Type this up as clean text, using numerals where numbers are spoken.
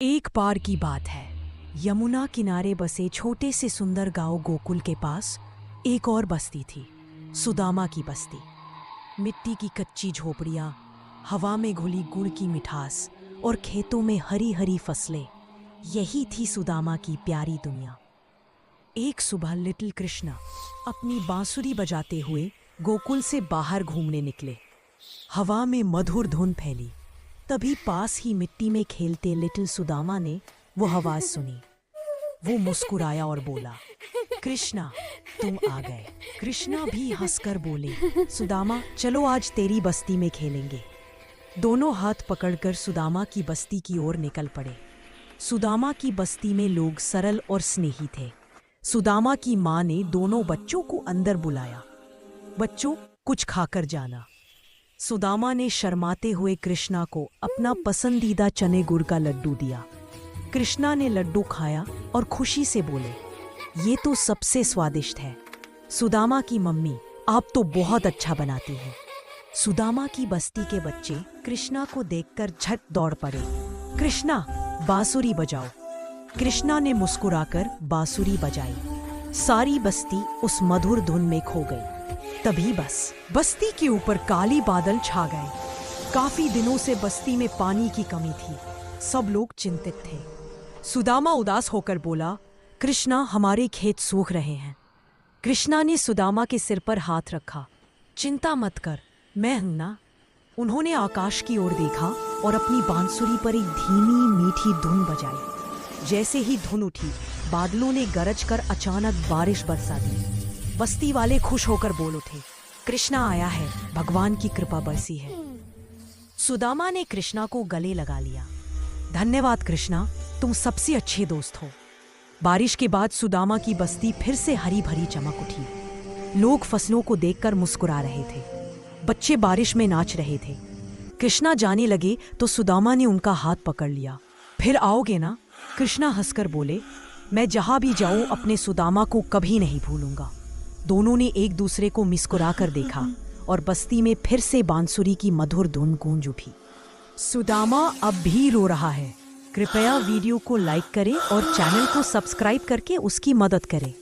एक बार की बात है, यमुना किनारे बसे छोटे से सुंदर गांव गोकुल के पास एक और बस्ती थी, सुदामा की बस्ती। मिट्टी की कच्ची झोपड़ियां, हवा में घुली गुड़ की मिठास और खेतों में हरी हरी फसलें, यही थी सुदामा की प्यारी दुनिया। एक सुबह लिटिल कृष्णा अपनी बांसुरी बजाते हुए गोकुल से बाहर घूमने निकले। हवा में मधुर धुन फैली। तभी पास ही मिट्टी में खेलते लिटिल सुदामा ने वो आवाज सुनी। वो मुस्कुराया और बोला, कृष्णा तुम आ गए। कृष्णा भी हंसकर बोले, सुदामा चलो आज तेरी बस्ती में खेलेंगे। दोनों हाथ पकड़कर सुदामा की बस्ती की ओर निकल पड़े। सुदामा की बस्ती में लोग सरल और स्नेही थे। सुदामा की माँ ने दोनों बच्चों को अंदर बुलाया। बच्चों कुछ खाकर जाना। सुदामा ने शर्माते हुए कृष्णा को अपना पसंदीदा चने गुड़ का लड्डू दिया। कृष्णा ने लड्डू खाया और खुशी से बोले, ये तो सबसे स्वादिष्ट है। सुदामा की मम्मी आप तो बहुत अच्छा बनाती हैं। सुदामा की बस्ती के बच्चे कृष्णा को देखकर झट दौड़ पड़े। कृष्णा बांसुरी बजाओ। कृष्णा ने मुस्कुराकर बांसुरी बजाई। सारी बस्ती उस मधुर धुन में खो गई। तभी बस्ती के ऊपर काली बादल छा गए। काफी दिनों से बस्ती में पानी की कमी थी। सब लोग चिंतित थे। सुदामा उदास होकर बोला, कृष्णा हमारे खेत सूख रहे हैं। कृष्णा ने सुदामा के सिर पर हाथ रखा। चिंता मत कर, मैं हूं ना। उन्होंने आकाश की ओर देखा और अपनी बांसुरी पर एक धीमी मीठी धुन बजाई। जैसे ही धुन उठी, बादलों ने गरज कर अचानक बारिश बरसा दी। बस्ती वाले खुश होकर बोल उठे, कृष्णा आया है, भगवान की कृपा बरसी है। सुदामा ने कृष्णा को गले लगा लिया। धन्यवाद कृष्णा, तुम सबसे अच्छे दोस्त हो। बारिश के बाद सुदामा की बस्ती फिर से हरी भरी चमक उठी। लोग फसलों को देखकर मुस्कुरा रहे थे। बच्चे बारिश में नाच रहे थे। कृष्णा जाने लगे तो सुदामा ने उनका हाथ पकड़ लिया। फिर आओगे ना? कृष्णा हंसकर बोले, मैं जहां भी जाऊं अपने सुदामा को कभी नहीं भूलूंगा। दोनों ने एक दूसरे को मुस्कुरा कर देखा और बस्ती में फिर से बांसुरी की मधुर धुन गूंज उठी। सुदामा अब भी रो रहा है। कृपया वीडियो को लाइक करें और चैनल को सब्सक्राइब करके उसकी मदद करें।